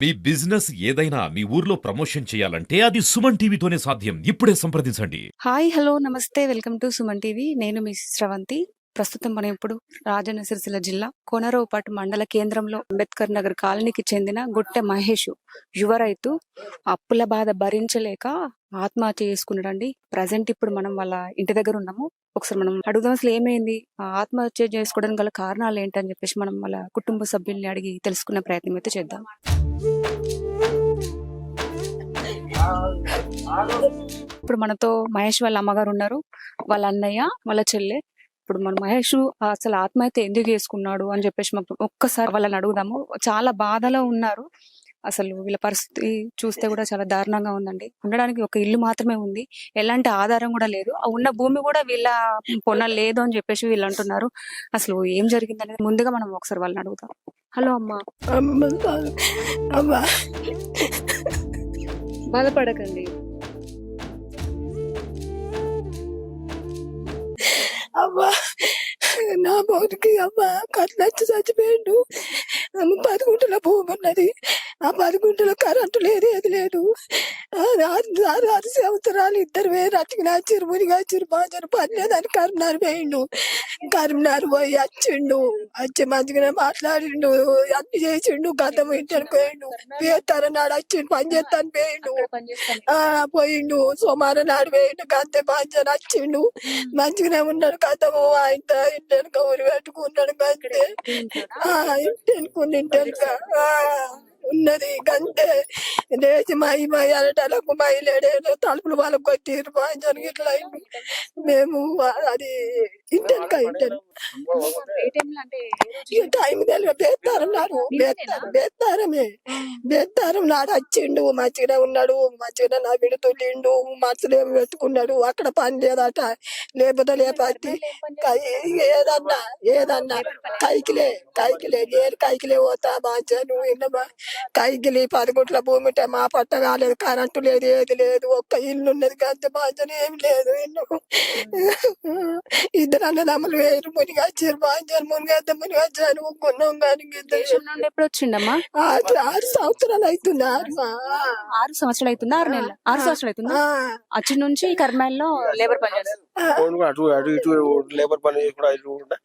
మీ business ఏదైనా మీ ఊర్లో promotion చేయాలంటే అది సుమన్ టీవీతోనే సాధ్యం. ఇప్పుడే సంప్రదించండి. హాయ్ హలో నమస్తే వెల్కమ్ టు సుమన్ టీవీ. నేను మీ శ్రవంతి. ప్రస్తుతం మనం ఇప్పుడు రాజన్న సిరిసిల్ల జిల్లా కోనరావుపేట మండల కేంద్రంలో అంబేద్కర్ నగర్ కాలనీకి చెందిన గుట్టె మహేష్ యువ రైతు అప్పుల బాధ భరించలేక ఆత్మహత్య చేసుకున్నాడండి. ప్రజెంట్ ఇప్పుడు మనం వాళ్ళ ఇంటి దగ్గర ఉన్నాము. ఒకసారి మనం అడుగుదాం అసలు ఏమైంది, ఆత్మహత్య చేసుకోవడానికి గల కారణాలు ఏంటని చెప్పేసి మనం వాళ్ళ కుటుంబ సభ్యుల్ని అడిగి తెలుసుకునే ప్రయత్నం అయితే చేద్దాం. ఇప్పుడు మనతో మహేష్ వాళ్ళ అమ్మగారు ఉన్నారు, వాళ్ళ అన్నయ్య, వాళ్ళ చెల్లె. ఇప్పుడు మన మహేష్ అసలు ఆత్మహత్య ఎందుకు చేసుకున్నాడు అని చెప్పేసి మాకు ఒక్కసారి వాళ్ళని అడుగుదాము. చాలా బాధలో ఉన్నారు. అసలు వీళ్ళ పరిస్థితి చూస్తే కూడా చాలా దారుణంగా ఉందండి. ఉండడానికి ఒక ఇల్లు మాత్రమే ఉంది, ఎలాంటి ఆధారం కూడా లేదు. ఆ ఉన్న భూమి కూడా వీళ్ళ పొన్న లేదు అని చెప్పేసి వీళ్ళు అంటున్నారు. అసలు ఏం జరిగింది అనేది ముందుగా మనం ఒకసారి వాళ్ళని అడుగుదాం. హలో అమ్మా. అమ్మా బాధపడకండి. అమ్మా నా బోటికి అమ్మా కట్లచ్చి చచ్చిపోయిండు. 10 గుంటల భూమి ఉన్నది. ఆ 10 గుంటల కరెంటు లేదు, ఏది లేదు. 6 సంవత్సరాలు ఇద్దరు వేరు అచ్చిరు మునిగాచిరు బాజరు పని లేదని కరీంనగర్ పోయిండు. కరీంనగర్ పోయి వచ్చిండు. వచ్చి మంచిగానే మాట్లాడిండు, అన్ని చేసిండు. గతం ఇంటికి పోయిండు. వేస్తారని నాడు వచ్చిండు, పని చేస్తాను పోయిండు. పోయిండు సోమవారం నాడు పోయిండు. గంతే పని వచ్చిండు. మంచిగానే ఉన్నాడు. గతము ఆయన ఇంటెనక ఊరి పెట్టుకున్నాడు. గంతే ఇంటెనుక ఉన్నది. గంతే లేచి మై అనటలకు మైలేడేదో తలుపులు వాళ్ళకు కొట్టిరు. పాంచను ఇట్లా మేము అది ఇంటెనక టైం తెలియ బేస్తారన్నారు. బేస్తారం నాడు వచ్చిండు. మంచిగానే ఉన్నాడు. మంచిగానే నా విడుతుండు. మనుషులు ఏమి పెట్టుకున్నాడు. అక్కడ పని లేదట. లేకపోతే లేపతి ఏదన్నా కైకిలే నేను కైకిలే పోతా. మంచాను విన్నమా కైకిలి 10 గుంటల భూమి ఉంటే మా పట్ట కాలేదు. కరెంటు లేదు, ఏది లేదు. ఒక్క ఇల్లు ఉన్నది. గంత బాంచను ఏమి లేదు. ఇద్దరు అన్నదమ్ములు వేరు మునిగచ్చారు. బాంచాను మునిగచ్చాను కొన్నాం. కానీ ఎప్పుడు వచ్చిండమ్మా? 6 సంవత్సరాలు అవుతుంది. 6 సంవత్సరాలు అవుతుందా? 6 నెలలు 6 సంవత్సరాలు అవుతుందా? అచ్చి నుంచి కర్మాయిల్లో లేబర్ పని చేస్తాను. అటు ఇటు లేబర్ పని చేసుకుంటా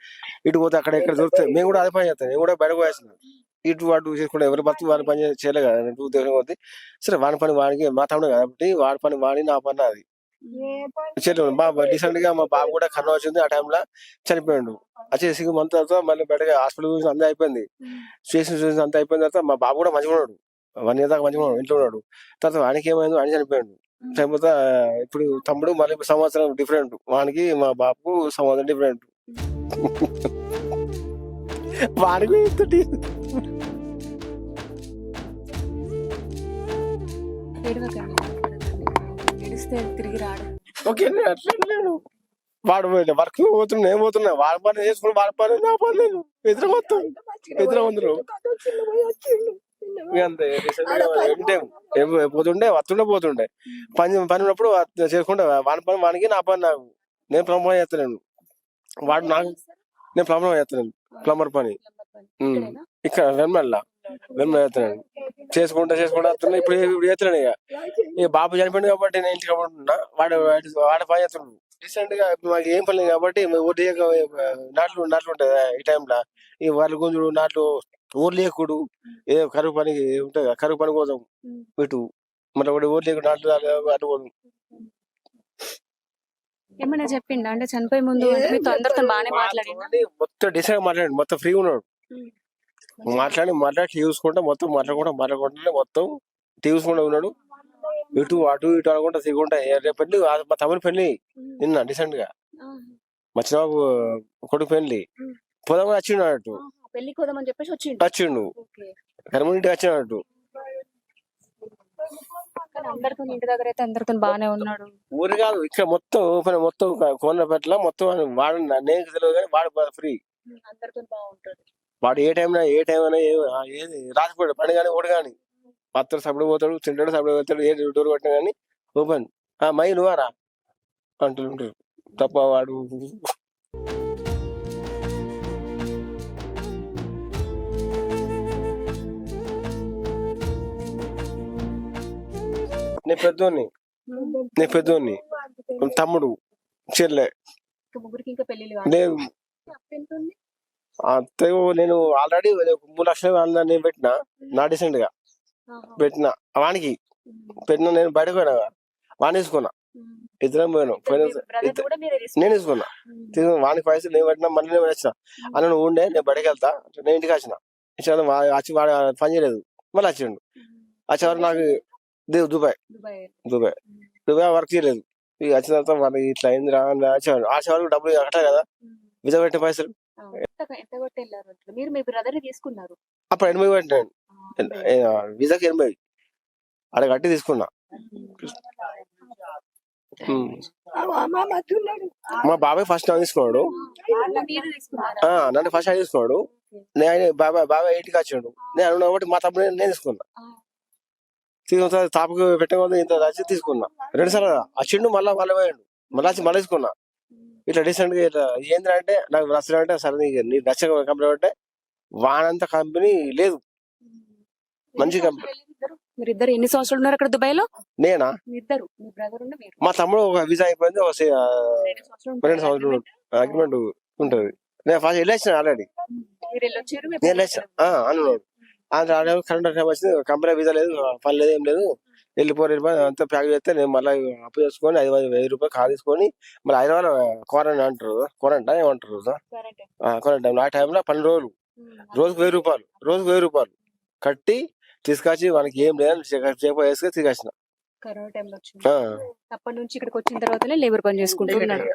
ఇటు పోతే అక్కడ ఎక్కడ దొరుకుతాయి. మేము కూడా అదే పని చేస్తాం. నేను కూడా బయటకు పోయేస్తున్నాను. ఇటు అటు చేసుకుంటా. ఎవరి బతుకు వాడి పని చేయలేదు కదా. ఉద్దేశం కొద్ది సరే వాడి పని వాడికి మా తమ్ముడు కాబట్టి వాడి పని వాడి నా పని అది చేయలేదు. బాబు రీసెంట్ గా మా బాబు కూడా కరోనా వచ్చింది. ఆ టైంలో చనిపోయాడు. వచ్చేసి మంత్ తర్వాత మళ్ళీ బయటగా హాస్పిటల్ చూసి అంతా అయిపోయింది. చూసి అంతా అయిపోయిన తర్వాత మా బాబు కూడా మంచిగా ఉన్నాడు. 1 year దాకా మంచిగా ఉన్నాడు. ఇంట్లో ఉన్నాడు. తర్వాత వానికి ఏమైంది, వాడిని చనిపోయాడు. చనిపోతే ఇప్పుడు తమ్ముడు మళ్ళీ సంవత్సరం డిఫరెంట్. వానికి మా బాబుకు సంవత్సరం డిఫరెంట్. వానికి తిరిగి రాడు. ఓకే అట్లా లేడు. వాడు వర్క్ పోతున్నా ఏం పోతున్నా. వాడి పని చేసుకుని వాడి పని నా పని లేదు. ఎదురు మొత్తం ఎదురు అందరు అంతే. పోతుండే పోతుండే పని ఉన్నప్పుడు చేసుకుంటే వాడి పని వానికి, నా పని నాకు. నేను ప్లంబర్ చేస్తాను. వాడు నాకు నేను ప్లంబర్ చేస్తాను. ప్లంబర్ పని ఇక్కడ వెమ్మల్లా చేస్తున్నాను. చేసుకుంటా వస్తున్నా. ఇప్పుడు చేస్తున్నాను. ఇక బాబు చనిపోయింది కాబట్టి నేను ఇంటికి ఉంటున్నా. వాడు పని చేస్తున్నాడు. రీసెంట్ గా మాకు ఏం పని కాబట్టి ఊరి నాట్లు ఉంటుంది. ఈ టైంలో ఈ వాళ్ళ గుంజుడు నాట్లు ఊరు లేకుడు ఏదో కరువు పని ఉంటుంది. కరువు పని కోసం ఇటు మళ్ళీ ఊరు లేకుడు నాట్లు అటు ఏమన్నా చెప్పిండ అంటే చనిపోయే ముందు అందరితో బాగానే మాట్లాడి మొత్తం డిసైడ్ మాట్లాడి మొత్తం ఫ్రీ ఉన్నాడు. మాట్లాడి చూసుకుంటా మొత్తం మాట్లాడుకుంటా మొత్తం చూసుకుంటా ఉన్నాడు. ఇటు అటు అనుకుంటా తిరుగుంటా. రేపు పెళ్లి మా తమ్ముడి పెళ్లి నిన్న రీసెంట్ గా మా చిన్నబాబు కొడుకు పెళ్లి పోదామని వచ్చిండు అన్నట్టు. వచ్చిండు కర్మూరి వచ్చినట్టు. అందరితో ఇంటి దగ్గర అయితే అందరితో బాగానే ఉన్నాడు. ఊరు కాదు ఇక్కడ మొత్తం కోనపేటలో మొత్తం వాడు నేను తెలియదు కానీ వాడు ఫ్రీ. వాడు ఏ టైం అయినా ఏది రాసిపోయాడు. పని కానీ ఓడి కానీ పత్తరు సప్పుడు పోతాడు, తింటాడు, సప్పుడు పోతాడు. ఏ డోర్ కొట్టినా కానీ ఓపెన్ మై నువ్వారా అంటుంటారు తప్ప వాడు నేను పెద్దోన్ని తమ్ముడు చెల్లె ముగ్గురికి ఇంకా పెళ్లి లేదు. అంతే నేను ఆల్రెడీ 3 లక్షలు నేను పెట్టిన నా డీసెంట్ గా పెట్టిన వానికి పెట్టిన నేను బయటకు పోయినా వాడిని తీసుకున్నా ఇద్దరం పోయినాం నేను తీసుకున్నా వానికి పైసలు నేను పెట్టినా మళ్ళీ నేను వచ్చిన అన్న నువ్వు ఉండే నేను బయటకు వెళ్తా నేను ఇంటికి వచ్చిన వచ్చి వాడు పని చేయలేదు మళ్ళీ వచ్చిండు వచ్చేవారు నాకు దుబాయ్ వర్క్ చేయలేదు ఇక వచ్చిన తర్వాత వాళ్ళకి ఇట్లా అయింది రా అని వచ్చేవాడు వచ్చేవారు డబ్బులు కట్టాలి కదా విజా పెట్టిన పైసలు మీరు మీ బ్రదర్ తీసుకున్నారు అప్పుడు 80 పెట్టినాను విజాకి 80 అక్కడ కట్టి తీసుకున్నా మా బాబాయ్ ఫస్ట్ టైం తీసుకున్నాడు నన్ను ఫస్ట్ టైం తీసుకున్నాడు నేను బాబాయ్ 8కి వచ్చాడు నేను అన్నా కాబట్టి మా తప్పుడు నేను తీసుకున్నా తీసుకున్న తాపకు పెట్టకపోతే ఇంత వచ్చి తీసుకున్నా 2 సార్లు వచ్చిండు మళ్ళీ పోయాడు మళ్ళీ వచ్చి మళ్ళీ తీసుకున్నా ఇట్లా డీసెంట్ గా ఇట్లా ఏంటంటే నాకు నచ్చడంటే సరే నీకు నచ్చ కంపెనీ అంటే వానంత కంపెనీ లేదు మంచి కంపెనీ. మీరిద్దరు ఎన్ని సంవత్సరాలు ఉన్నారు అక్కడ దుబాయ్ లో? నేనా ఇద్దరు మీ బ్రదర్ ఉండి మీరు? మా తమ్ముడు ఒక వీసా అయిపోయింది 2 సంవత్సరాలు అగ్రిమెంట్ ఉంటది నేను ఫస్ట్ వెళ్ళొచ్చిన ఆల్రెడీ నేను వెళ్ళొచ్చిన అన్నాడు కరెంట్ టైం వచ్చింది కంపెనీ వీసా లేదు పని లేదు ఏం లేదు వెళ్ళిపోయి అంతా ప్యాక్ చేస్తే నేను మళ్ళీ అప్పు చేసుకొని 5,000 రూపాయలు కార్ తీసుకొని మళ్ళీ హైదరాబాద్ క్వారంటైన్ అంటారు క్వారంటైన్ ఏమంటారు క్వారంటైన్ ఆ టైంలో 12 రోజులు రోజుకు 1,000 రూపాయలు కట్టి తీసుకొచ్చి మనకి ఏం లేదని వేసుకొని తీసుకొచ్చిన అప్పటి నుంచి ఇక్కడికి వచ్చిన తర్వాతనే లేబర్ పని చేసుకుంటున్నాడు.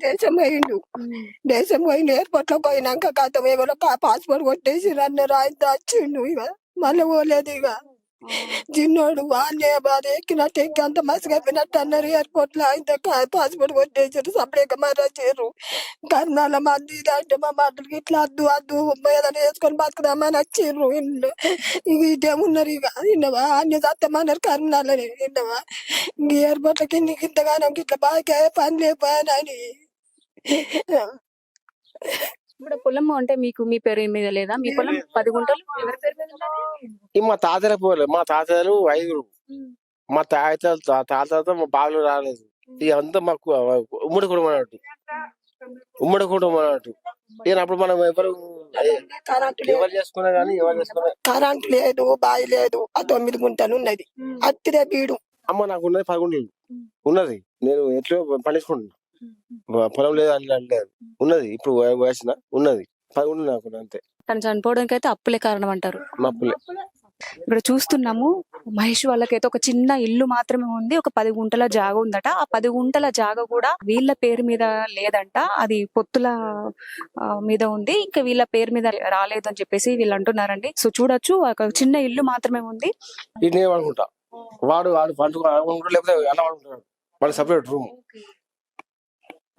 దేశం పోయిండు ఎయిర్పోర్ట్ లో పోయినాక కథ ఎవరో పాస్పోర్ట్ కొట్టేసి నన్ను రాయితే వచ్చిండు ఇక మళ్ళీ పోలేదు ఇక చిన్నోడు వాడిని బాధ ఎక్కినట్టు ఎక్కి అంత మసిగా అయిపోయినట్టు అన్నారు ఎయిర్పోర్ట్ లో అయితే పాస్పోర్ట్ కొట్టేసారు సపరేట్గా మరొచ్చారు కర్ణాల మంది అంటే మా మాటలకి ఇట్లా అద్దు ఏదైనా వేసుకొని బతుకుదామని వచ్చిర్రు ఇంట్లో ఇక ఇటేమున్నారు ఇక విన్నవా అన్ని చత్తమన్నారు కర్ణాలని విన్నవా ఇంక ఎయిర్పోర్ట్లకి నీకు ఇంతగానో ఇట్లా బాగా పని లేకపోయాను అని. ఇప్పుడు పొలం అంటే మీకు మీ పేరు మీద లేదా? మీ పొలం 10 గుంటలు ఎవరి పేరు మీద ఉన్నది? మా తాతల పోలే మా తాతలు 5 మా తాతలతో మా బాలు రాలేదు ఇక అంతా మాకు ఉమ్మడి కుటుంబం అన్నట్టు ఇక అప్పుడు మనం ఎవరు చేసుకున్నా కానీ ఎవరు చేసుకున్నా కరెంట్ లేదు బావి లేదు ఆ 9 గుంటలు ఉన్నది అత్తిదే బీడు. అమ్మ నాకు ఉన్నది 10 గుంటలు ఉన్నది నేను ఎట్లా పండించుకుంటున్నా పొలం లేదు అని లేదు ఉన్నది ఇప్పుడు వేసిన ఉన్నది 10 గుంటలు నాకు అంతే. తను చనిపోవడానికి అయితే అప్పులే కారణం అంటారు. అప్పులే. ఇక్కడ చూస్తున్నాము మహేష్ వాళ్ళకైతే ఒక చిన్న ఇల్లు మాత్రమే ఉంది, ఒక 10 గుంటల జాగ ఉందట. ఆ 10 గుంటల జాగ కూడా వీళ్ళ పేరు మీద లేదంట, అది పొత్తుల మీద ఉంది, ఇంకా వీళ్ళ పేరు మీద రాలేదు అని చెప్పేసి వీళ్ళు అంటున్నారండి. సో చూడొచ్చు ఒక చిన్న ఇల్లు మాత్రమే ఉంది. ఇది నేను అనుకుంటా వాడు పండుగ లేకపోతే ఎలా అనుకుంటాడు వాడు సపరేట్ రూమ్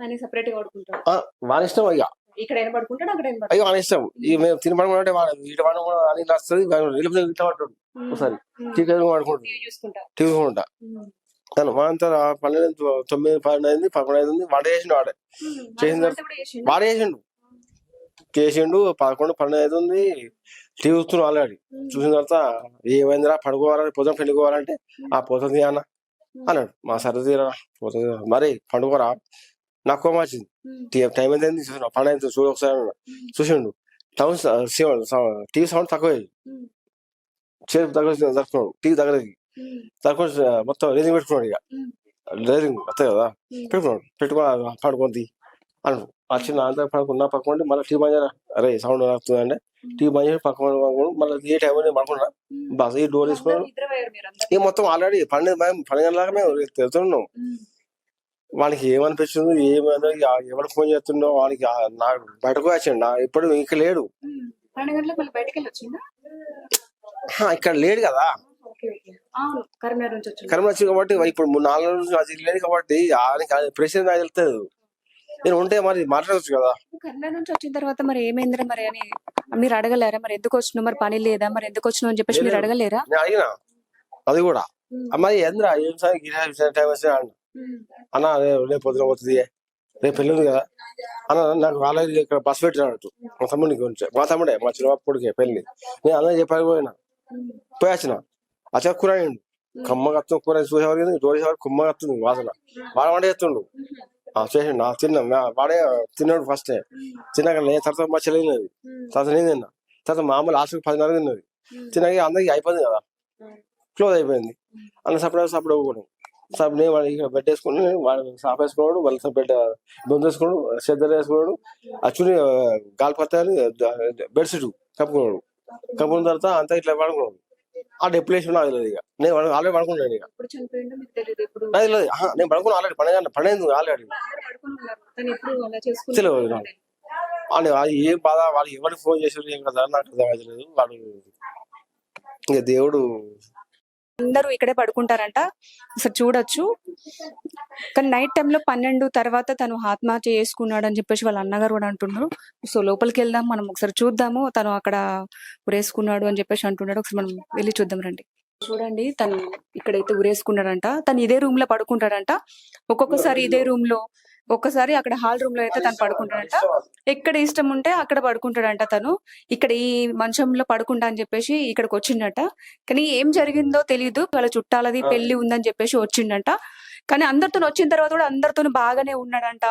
అని సెపరేట్ గా పడుకుంటాడు. వాని ఇష్టం అయ్యా ఇక్కడ ఏం పడుకుంటాడు అక్కడ ఏం అయ్యో వాని ఇష్టం ఇక మేము తిని పడుకుంటే ఇటు పడు అని నచ్చుతుంది ఇట్లా పట్టాడు ఒకసారి టీవీ పడుకుంటాడు చూసుకుంటా తను వాంతా 12, 9, 12 అయింది 11 అయింది వాడే చేసిండు చేసిన తర్వాత వాడే చేసిండు 11, 12 అవుతుంది టీవీ చూస్తున్నాడు ఆల్రెడీ. చూసిన తర్వాత ఏమైందిరా పడుకోవాలని పొద్దున పెళ్ళికోవాలంటే ఆ పోతుంది అన్న అన్నాడు. మా సరదీరా పోతుంది మరి పండుకోరా నాకు కోపం వచ్చింది. టైం ఎంత అయింది చూసిన 12 అయింది చూడు ఒకసారి చూసిండు టీవీ సౌండ్ తక్కువ చేతి దగ్గర జరుపుకున్నాడు టీవీ దగ్గరకి జరుపుకొని మొత్తం రేజింగ్ పెట్టుకున్నాడు. ఇక రేజింగ్ వస్తాయి కదా పెట్టుకున్నాడు పడుకుంది అన్నాడు. వచ్చిన అంతా పడుకుంటే మళ్ళీ టీవీ బంద్ అరే సౌండ్ వస్తుంది అంటే టీవీ బంద్ చేసి పడుకోండి మళ్ళీ ఏ టైం పడుకున్నా బస్ ఈ డోర్ తీసుకున్నాడు. ఇక మొత్తం ఆల్రెడీ 12 గంటలాగా మేము తెలుతున్నాం. వానికి ఏమనిపించింది ఏమైనా ఎవరు ఫోన్ చేస్తుండో వానికి నాకు బయటకు వచ్చిండు ఇప్పుడు ఇంకా లేడు ఇక్కడ లేడు కదా కరీంనగర్ వచ్చింది కాబట్టి ఇప్పుడు 4 రోజుల నుంచి అది లేదు కాబట్టి ప్రెసిడెంట్ నాకు తెలుస్తుంది నేను ఉంటే మరి మాట్లాడవచ్చు కదా. కరీంనగర్ నుంచి వచ్చిన తర్వాత మరి ఏమైందిరా మరి అని మీరు అడగలేరా? మరి ఎందుకు వచ్చినావు, మరి పని లేదా, మరి ఎందుకు వచ్చినావు అని చెప్పేసి మీరు అడగలేరా? నేను అడిగినా అది కూడా అమ్మాయి ఏంద్రా ఏం సార్ టైం వస్తే అన్న రేపు పొద్దున పోతుంది రేపు పెళ్ళింది కదా అన్న నాకు వాళ్ళకి ఇక్కడ బస్ పెట్టినట్టు మా తమ్ముడికి గురించి మా చిన్నప్పుడికి పెళ్ళి నేను అన్న చెప్పాలి పోయినా పోయి వచ్చిన అచ్చా కూర కమ్మగా వస్తుంది కూర చూసేవారు చూసేవారు కుమ్మగా వస్తుంది వాసన వాడు వంట చేస్తుండు చేసిండు తిన్నా వాడే తిన్నాడు ఫస్ట్ తిన్నాక తర్వాత మా చెల్లినది తర్వాత నేను తిన్నా తర్వాత మామూలు హాస్టల్ 10:30 తిన్నది తిన్నాక అందరికి అయిపోయింది కదా క్లోజ్ అయిపోయింది అన్న సపరేట్ ఊరుకోవడం సబ్ నేను ఇక్కడ బెడ్ వేసుకుని వాడు సాఫ్ వేసుకున్నాడు వాళ్ళ బెడ్ దొంగ వేసుకున్నాడు చెద్దరు వేసుకున్నాడు అచ్చుని గాలిపత్తాన్ని బెడ్షీట్ కప్పుకున్నాడు కప్పుకున్న తర్వాత అంతా ఇట్లా పడుకున్నాడు ఆ డెప్యులేషన్ నాకు తెలియదు ఇక నేను ఆల్రెడీ పడుకున్నాను ఇక నాకు తెలియదు నేను పడుకున్నా ఆల్రెడీ పడేందుకు ఆల్రెడీ తెలియదు నాకు వాళ్ళు ఏం బాధ వాళ్ళు ఎవరికి ఫోన్ చేసారు ఏం కదా నాకు అర్థమవుతలేదు వాడు ఇక దేవుడు అందరూ ఇక్కడే పడుకుంటారంట అసలు చూడొచ్చు. కానీ నైట్ టైంలో 12 తర్వాత తను ఆత్మహత్య చేసుకున్నాడు అని చెప్పేసి వాళ్ళ అన్నగారు కూడా అంటున్నారు. సో లోపలికి వెళ్దాం, మనం ఒకసారి చూద్దాము తను అక్కడ ఉరేసుకున్నాడు అని చెప్పేసి అంటున్నాడు. ఒకసారి మనం వెళ్ళి చూద్దాం రండి. చూడండి తను ఇక్కడైతే ఉరేసుకున్నాడంట. తను ఇదే రూమ్ లో పడుకుంటాడంట. ఒక్కొక్కసారి ఇదే రూమ్ లో, ఒక్కసారి అక్కడ హాల్ రూమ్ లో అయితే తను పడుకుంటాడంట. ఎక్కడ ఇష్టం ఉంటే అక్కడ పడుకుంటాడంట. తను ఇక్కడ ఈ మంచంలో పడుకుంటా అని చెప్పేసి ఇక్కడికి వచ్చిండట. కానీ ఏం జరిగిందో తెలియదు. వాళ్ళ చుట్టాలది పెళ్లి ఉందని చెప్పేసి వచ్చిండంట. కానీ అందరితో వచ్చిన తర్వాత కూడా అందరితో బాగానే ఉన్నాడంట.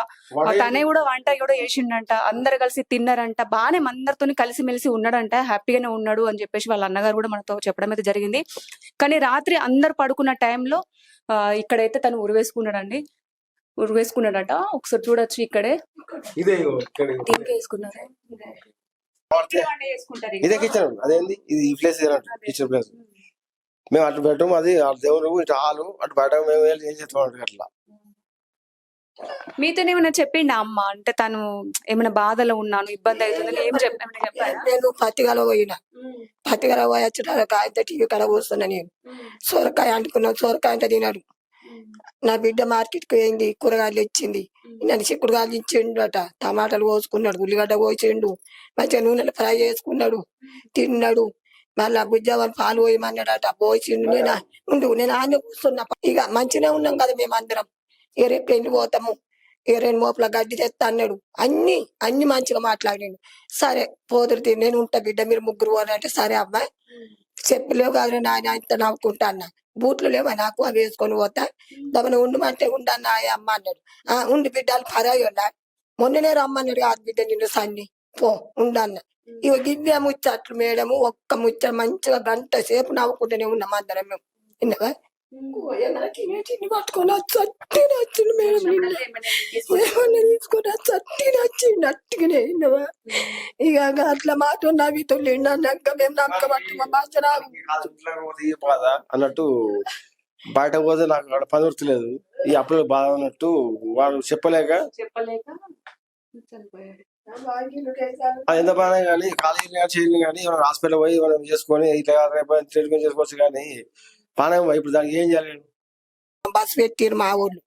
తనే కూడా వంట కూడా చేసిండంట. అందరు కలిసి తిన్నారంట. బాగానే అందరితో కలిసిమెలిసి ఉన్నాడంట. హ్యాపీగానే ఉన్నాడు అని చెప్పేసి వాళ్ళ అన్నగారు కూడా మనతో చెప్పడం అయితే జరిగింది. కానీ రాత్రి అందరు పడుకున్న టైంలో ఇక్కడైతే తను ఉరివేసుకున్నాడంట. ఒకసారి చూడొచ్చు. ఇక్కడే వేసుకున్నారు. ఇదే కిచెన్ అదేంది ఇది ఈ ప్లేస్ కిచెన్ ప్లేస్. మేము అటు బెడ్రూమ్ అది దేవుడు ఇటు హాలు అటు బయట మేము ఏం చేస్తాం అట్లా. మీతో ఏమైనా చెప్పిండా అమ్మ? అంటే తను ఏమైనా బాధలో ఉన్నాను, ఇబ్బంది అవుతుందని ఏం చెప్పాను? నేను పత్తిగల పోయినా, పత్తిగల పోయి వచ్చేటాక ఆయన టీవీ కడ కూర్చున్నా. నేను సొరకాయ అంటుకున్నాను, సొరకాయ అంతా తినాడు. నా బిడ్డ మార్కెట్కి పోయింది, కూరగాయలు ఇచ్చింది. నన్ను చిక్కుడుగాయలు ఇచ్చిండట, టమాటాలు కోసుకున్నాడు, ఉల్లిగడ్డ కోసిండు, మంచిగా నూనెలు ఫ్రై చేసుకున్నాడు, తిన్నాడు. మళ్ళా బుజ్జావని పాలు పోయమన్నాడట, పోసిండు. నేను ఆయన కూర్చున్నా. ఇక మంచిగా ఉన్నాం కదా మేమందరం. ఇక రేపు పెళ్లి పోతాము, ఇక 2 మోపుల గడ్డి తెస్తా అన్నాడు. అన్ని మంచిగా మాట్లాడాడు. సరే పోదురు, నేను ఉంటా బిడ్డ, మీరు ముగ్గురు పోనంటే సరే అమ్మాయి చెప్పలేవు కదా నాయన ఇంత నవ్వుకుంటా అన్న. బూట్లు లేవా నాకు, అవి వేసుకొని పోతా, దమన ఉండమంటే ఉండన్నా అమ్మ అన్నాడు. ఉండి బిడ్డలు పరాయోళ్ళ మొన్ననే రమ్మన్నాడు కాదు బిడ్డ నిన్ను సన్ని పో ఉండన్న. ఇక గివ్వే ముచ్చట్లు మేడము, ఒక్క ముచ్చ మంచిగా గంట సేపు నవ్వుకుంటూనే ఉన్నాం అందరం మేము. విన్నావా తిని పట్టుకొని చట్టి నచ్చింది మేడం. ఏమన్నా తీసుకొని చట్టి నచ్చింది అట్టుగానే. విన్నావా ఇక అట్లా మాట నవ్వుతూ నక్క మేము నక్క పట్టి మా భాష రాదు అన్నట్టు. బయట పోతే నాకు అక్కడ పని దొరకలేదు. ఈ అప్పుడు బాధ అన్నట్టు వాడు చెప్పలేక అది ఎంత బాగా కానీ కాలేజీ చేయాలి కానీ హాస్పిటల్ పోయి మనం చేసుకొని ఇట్లా ట్రీట్మెంట్ చేసుకోవచ్చు. కానీ పానం ఇప్పుడు దానికి ఏం చేయాలి? బస్సు పెట్టిరు మా ఊళ్ళు.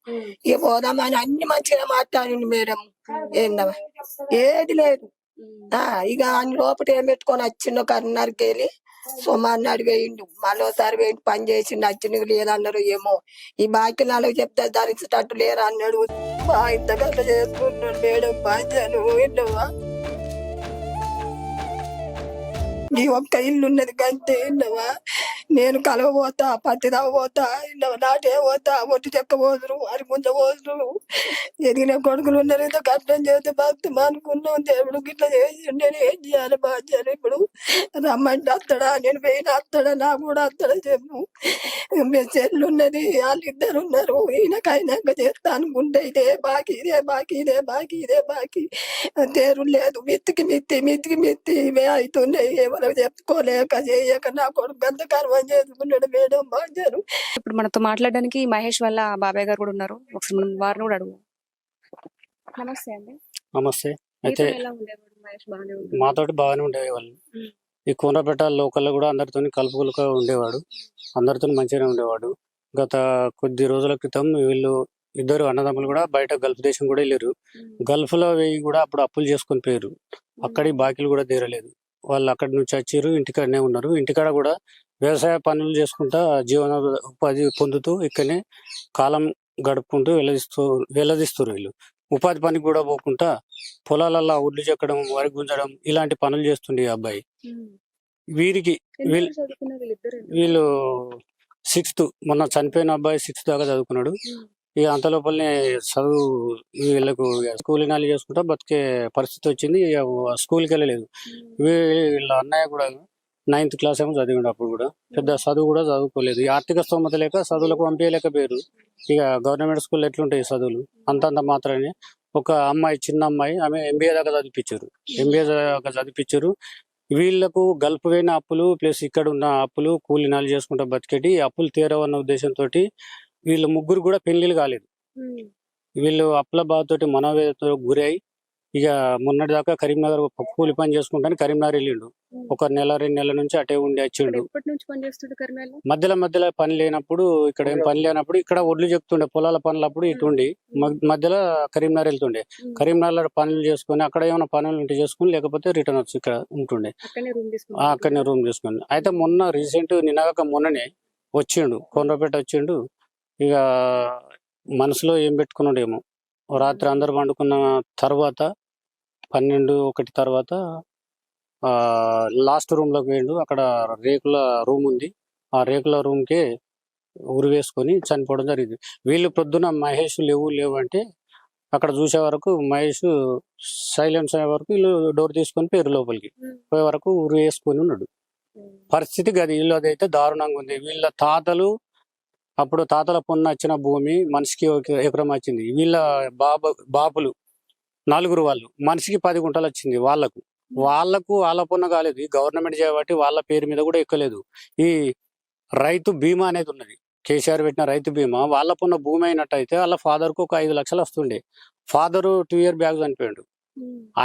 ఇక పోదామని అన్ని మంచిగా మాట్లాడింది మేడం. ఏందమ్మా ఏది లేదు. ఇక అన్ని లోపల ఏం పెట్టుకొని వచ్చిండు. కర్నూలుకి వెళ్ళి సోమాన్ని వేయిండు. మళ్ళీసారి వేయిండి పని చేసిండు. వచ్చినకు లేదన్నారు. ఏమో ఈ బాకీ నాలుగు చెప్తే ధరించేటట్టు లేరు అన్నాడు. ఇంత గట్ల చేసుకుంటున్నాడు మేడం. బాధ్యను విన్నవా నీ ఒక్క ఇల్లు ఉన్నది గంతే. విన్నవా నేను కలవబోతా, పత్తి తవ్వబోతా, నాటే పోతా, ఒట్టి చెక్క పోదురు, అరి ముంద పోదురు. ఎదిగిన కొడుకులు ఉన్నారు. ఇంత కష్టం చేస్తే భక్తి అనుకున్నాం. దేవుడు గిట్లా చేసి నేను ఏం చేయాలి బాధ్యత? ఇప్పుడు రమ్మంటే వస్తాడా? నేను పోయిన వస్తాడా? నాకు కూడా వస్తాడా చెప్పు. మీ చెల్లు ఉన్నది, వాళ్ళిద్దరు ఉన్నారు. ఈయనకైనాక చేస్తా అనుకుంటే ఇదే బాకీ, ఇదే బాకీ, ఇదే బాకీ, ఇదే బాకీ. తేరు లేదు. మిత్తికి ఇవే అవుతున్నాయి. ఎవరు చెప్పుకోలేక చేయక నా కొడుకు గంతకారం చేసుకున్నాడు మేడం. బాధ్యను ఇప్పుడు మనతో మాట్లాడడానికి మహేష్ వాళ్ళ బాబాయ్ గారు కూడా ఉన్నారు. ఒకసారి మనం వారిని కూడా అడుగు. నమస్తే అండి. నమస్తే. అయితే మాతోటి బాగానే ఉండేవాళ్ళు. ఈ కోనపేట లోకల్లో కూడా అందరితో కలుపుకలుగా ఉండేవాడు. అందరితో మంచిగానే ఉండేవాడు. గత కొద్ది రోజుల క్రితం వీళ్ళు ఇద్దరు అన్నదమ్ములు కూడా బయట గల్ఫ్ దేశం కూడా వెళ్ళారు. గల్ఫ్ లో వెయ్యి కూడా అప్పుడు అప్పులు చేసుకొని పోయారు. అక్కడి బాకీలు కూడా తీరలేదు. వాళ్ళు అక్కడి నుంచి వచ్చారు, ఇంటికాడనే ఉన్నారు. ఇంటికాడ కూడా వ్యవసాయ పనులు చేసుకుంటా ఉపాధి పొందుతూ ఇక్కడనే కాలం గడుపుకుంటూ వెల్లదిస్తారు. వీళ్ళు ఉపాధి పనికి కూడా పోకుండా పొలాలల్లో ఉడ్లు చెక్కడం, వరి గుంజడం ఇలాంటి పనులు చేస్తుండే అబ్బాయి. వీళ్ళు 6th మొన్న చనిపోయిన అబ్బాయి 6th దాకా చదువుకున్నాడు. ఇక అంత లోపలనే చదువు వీళ్ళకు కూలి నాలి చేసుకుంటా బతికే పరిస్థితి వచ్చింది. ఇక స్కూల్కి వెళ్ళలేదు. వీళ్ళ అన్నయ్య కూడా 9th క్లాస్ ఏమో చదివిండు. అప్పుడు కూడా పెద్ద చదువు కూడా చదువుకోలేదు. ఈ ఆర్థిక స్తోమత లేక చదువులకు పంపించలేకపోయారు. ఇక గవర్నమెంట్ స్కూల్ ఎట్లుంటాయి చదువులు అంతంత మాత్రమే. ఒక అమ్మాయి, చిన్న అమ్మాయి, ఆమె ఎంబీఏ దాకా చదివిపించారు. వీళ్లకు గల్ఫ్ పోయిన అప్పులు ప్లస్ ఇక్కడ ఉన్న అప్పులు కూలి నాలి చేసుకుంటా బతికేటి అప్పులు తీరవన్న ఉద్దేశంతో వీళ్ళ ముగ్గురు కూడా పెళ్లిళ్ళు కాలేదు. వీళ్ళు అప్పుల బాధతోటి మనోవేదనతో గురై ఇక మొన్నటి దాకా కరీంనగర్ కూలి పని చేసుకుంటాను కరీంనగర్ వెళ్ళిండు. ఒక 1-2 నెలల నుంచి అటే ఉండి వచ్చిండు. మధ్యలో పని లేనప్పుడు ఇక్కడ ఏం పని లేనప్పుడు ఇక్కడ ఒడ్లు చెప్తుండే పొలాల పనులు అప్పుడు ఇటుండి మధ్యలో కరీంనగర్ వెళ్తుండే. కరీంనగర్ పనులు చేసుకుని అక్కడ ఏమైనా పనులు ఉంటే చేసుకుని లేకపోతే రిటర్న్ వచ్చి ఇక్కడ ఉంటుండే. అక్కడనే రూమ్ తీసుకుని అయితే మొన్న రీసెంట్ మొన్ననే వచ్చిండు. కోనరాపేట వచ్చిండు. ఇక మనసులో ఏం పెట్టుకున్నాడేమో. రాత్రి అందరు పండుకున్న తర్వాత 12-1 తర్వాత లాస్ట్ రూమ్ లోకి పోయిండు. అక్కడ రేకుల రూమ్ ఉంది. ఆ రేకుల రూమ్ కి ఉరి వేసుకొని చనిపోవడం జరిగింది. వీళ్ళు పొద్దున మహేష్ లేవు అంటే అక్కడ చూసే వరకు మహేష్ సైలెన్స్ అయ్యే వరకు వీళ్ళు డోర్ తీసుకొని పేరు లోపలికి పోయే వరకు ఉరి వేసుకొని ఉన్నాడు. పరిస్థితి గది ఇల్లు అదైతే దారుణంగా ఉంది. వీళ్ళ అప్పుడు తాతల పొన్న వచ్చిన భూమి మనిషికి 1 ఎకరం వచ్చింది. వీళ్ళ బాపులు 4 వాళ్ళు మనిషికి 10 గుంటలు వచ్చింది. వాళ్ళ పొన్న కాలేదు. ఈ గవర్నమెంట్ చేయబట్టి వాళ్ళ పేరు మీద కూడా ఎక్కలేదు. ఈ రైతు బీమా అనేది ఉన్నది. కేసీఆర్ పెట్టిన రైతు బీమా వాళ్ళ పొన్న భూమి అయినట్టయితే వాళ్ళ ఫాదర్ కు ఒక 5 లక్షలు వస్తుండే. ఫాదరు 2 years బ్యాక్ చనిపోయాడు.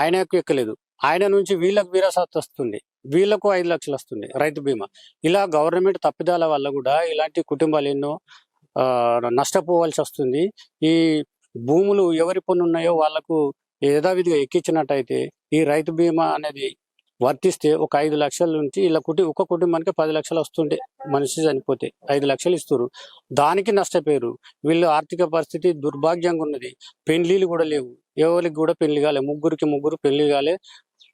ఆయనకు ఎక్కలేదు. ఆయన నుంచి వీళ్ళకు వీరసత్తు వస్తుంది. వీళ్ళకు 5 లక్షలు వస్తుంది రైతు బీమా. ఇలా గవర్నమెంట్ తప్పిదాల వల్ల కూడా ఇలాంటి కుటుంబాలు ఎన్నో నష్టపోవాల్సి వస్తుంది. ఈ భూములు ఎవరి పన్ను ఉన్నాయో వాళ్లకు యథావిధిగా ఎక్కించినట్టయితే ఈ రైతు బీమా అనేది వర్తిస్తే ఒక 5 లక్షల నుంచి ఇలా ఒక కుటుంబానికి 10 లక్షలు వస్తుండే. మనిషి చనిపోతే 5 లక్షలు ఇస్తారు. దానికి నష్టపోయారు. వీళ్ళు ఆర్థిక పరిస్థితి దుర్భాగ్యంగా ఉన్నది. పెళ్లిళ్ళు కూడా లేవు. ఎవరికి కూడా పెళ్లి కాలే. ముగ్గురు పెళ్లి కాలే.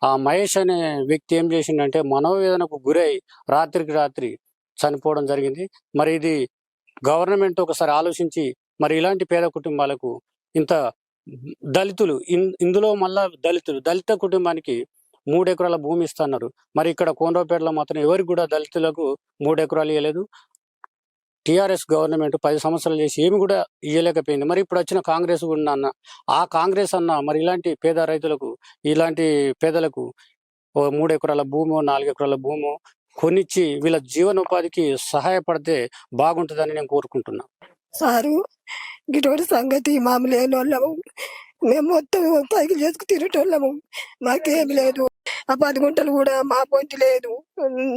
ఆ మహేష్ అనే వ్యక్తి ఏం చేసిండంటే మనోవేదనకు గురై రాత్రికి రాత్రి చనిపోవడం జరిగింది. మరి ఇది గవర్నమెంట్ ఒకసారి ఆలోచించి మరి ఇలాంటి పేద కుటుంబాలకు ఇంత దళితులు ఇందులో మళ్ళా దళిత కుటుంబానికి 3 ఎకరాల భూమి ఇస్తున్నారు. మరి ఇక్కడ కోనరాపేటలో మాత్రం ఎవరికి కూడా దళితులకు 3 ఎకరాలు ఇవ్వలేదు. టిఆర్ఎస్ గవర్నమెంట్ 10 సంవత్సరాలు చేసి ఏమి కూడా ఇవ్వలేకపోయింది. మరి ఇప్పుడు వచ్చిన కాంగ్రెస్ కూడా ఆ కాంగ్రెస్ మరి ఇలాంటి పేద రైతులకు ఇలాంటి పేదలకు 3 ఎకరాల భూమో 4 ఎకరాల భూమో కొనిచ్చి వీళ్ళ జీవనోపాధికి సహాయపడితే బాగుంటుందని నేను కోరుకుంటున్నా. సారు గిటోటి సంగతి మాము లేని వాళ్ళము. మేము మొత్తం పైకి చేసుకు తిరిగేటోళ్ళము. మాకేమి లేదు. ఆ 10 గుంటలు కూడా మా పొంటి లేదు.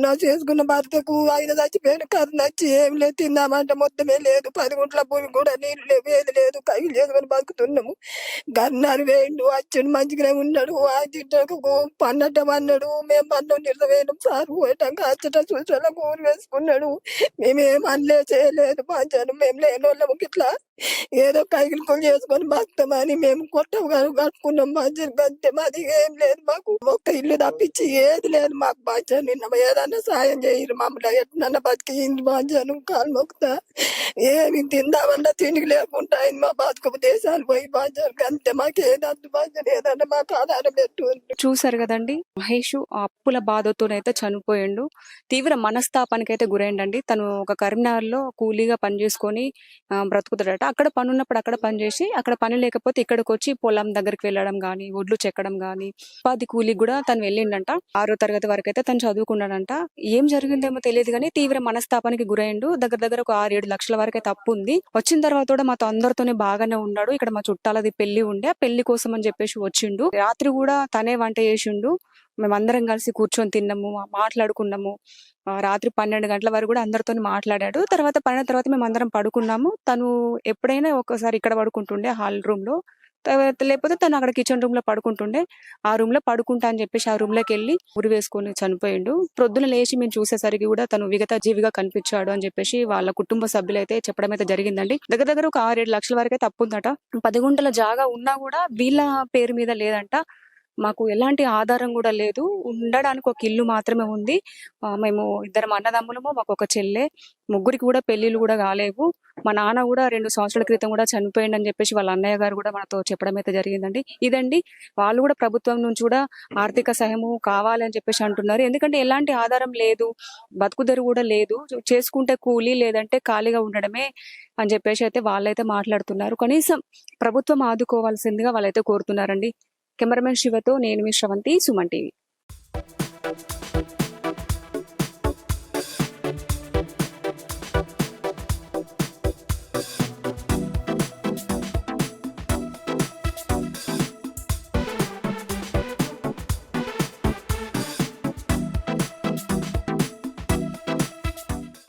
నా చేసుకున్న భర్తకు ఆయన చచ్చిపోయిన కథ నచ్చి ఏం లేదు. తిందామంటే మొత్తమే లేదు. 10 గుంటల భూమి కూడా నీళ్ళు లేవు, ఏది లేదు. కైలు చేసుకొని బతుకుతున్నాము. గన్నాను వేయండు వచ్చిండు, మంచిగానే ఉన్నాడు. ఆయన తింటకు పన్నట్టం అన్నాడు. మేము పన్నం నిలవేయడం సారు పోయటాక అచ్చట చూసాలకు ఊరు వేసుకున్నాడు. మేమేం అనలే చేయలేదు. మంచాను మేము లేని వాళ్ళము ఇట్లా ఏదో కైలు కొలు చేసుకొని బతుకుతామని మేము కొట్టగాను కట్టుకున్నాం. మంచిగా గంతే. మాది ఏం లేదు. మాకు ఒక్క ఇల్లు తప్పించి ఏది లేదు మాకు. బాధ్యత నిన్న ఏదన్నా సాయం చేయరు. మమ్మల్ని ఎట్లన్నా బతికింది బాధ్యను కాలు మొక్కుతా. ఏమి తిందామన్నా తిండికి లేకుండా అయింది మా బతుకు. దేశాలు పోయి బాధ్యత అంతే. మాకు ఏదద్దు బాధ్యత ఏదన్నా మాకు ఆధారం పెట్టు. చూసారు కదండి, మహేష్ ఆ అప్పుల బాధతోనైతే చనిపోయిండు. తీవ్ర మనస్తాపానికైతే గురైండండి. తను ఒక కరీంనగర్ లో కూలీగా పనిచేసుకొని బ్రతుకుతాడట. అక్కడ పని ఉన్నప్పుడు అక్కడ పని చేసి, అక్కడ పని లేకపోతే ఇక్కడికి వచ్చి పొలం దగ్గరికి వెళ్ళడం గానీ, ఒడ్లు చెక్కడం గానీ, ఉపాధి కూలీకి కూడా తను వెళ్ళిండంట. 6వ తరగతి వరకు అయితే తను చదువుకున్నాడంట. ఏం జరిగిందేమో తెలియదు కానీ తీవ్ర మనస్తాపానికి గురైండు. దగ్గర ఒక 6-7 లక్షల వరకు అయితే అప్పు ఉంది. వచ్చిన తర్వాత కూడా మాతో అందరితోనే బాగానే ఉన్నాడు. ఇక్కడ మా చుట్టాలది పెళ్లి ఉండే, ఆ పెళ్లి కోసం అని చెప్పేసి వచ్చిండు. రాత్రి కూడా తనే వంట చేసిండు. మేమందరం కలిసి కూర్చొని తిన్నాము, మాట్లాడుకున్నాము. రాత్రి 12 గంటల వరకు కూడా అందరితో మాట్లాడాడు. తర్వాత 12 తర్వాత మేము అందరం పడుకున్నాము. తను ఎప్పుడైనా ఒకసారి ఇక్కడ పడుకుంటుండే హాల్ రూమ్ లో, లేకపోతే తను అక్కడ కిచెన్ రూమ్ లో పడుకుంటుండే. ఆ రూమ్ లో పడుకుంటా అని చెప్పేసి ఆ రూమ్ లోకి వెళ్ళి ఉరి వేసుకొని చనిపోయిండు. ప్రొద్దున లేచి మేము చూసేసరికి కూడా తను విగత జీవిగా కనిపించాడు అని చెప్పేసి వాళ్ళ కుటుంబ సభ్యులు అయితే చెప్పడం అయితే జరిగిందండి. దగ్గర ఒక 6-7 లక్షల వరకు అయితే అప్పు ఉందట. 10 గుంటల జాగా ఉన్నా కూడా వీళ్ళ పేరు మీద లేదంట. మాకు ఎలాంటి ఆధారం కూడా లేదు. ఉండడానికి ఒక ఇల్లు మాత్రమే ఉంది. మేము ఇద్దరం అన్నదమ్ములము, మాకు ఒక చెల్లె. ముగ్గురికి కూడా పెళ్లిళ్ళు కూడా కాలేవు. మా నాన్న కూడా 2 సంవత్సరాల క్రితం కూడా చనిపోయిండని చెప్పేసి వాళ్ళ అన్నయ్య గారు కూడా మనతో చెప్పడం అయితే జరిగిందండి. ఇదండి, వాళ్ళు కూడా ప్రభుత్వం నుంచి కూడా ఆర్థిక సహాయము కావాలి అని చెప్పేసి అంటున్నారు. ఎందుకంటే ఎలాంటి ఆధారం లేదు, బతుకుదెరువు కూడా లేదు. చేసుకుంటే కూలీ లేదంటే ఖాళీగా ఉండడమే అని చెప్పేసి అయితే వాళ్ళైతే మాట్లాడుతున్నారు. కనీసం ప్రభుత్వం ఆదుకోవాల్సిందిగా వాళ్ళైతే కోరుతున్నారండి. కెమెరామెన్ శివతో నేను మీ శ్రవంతి, సుమన్ టీవీ.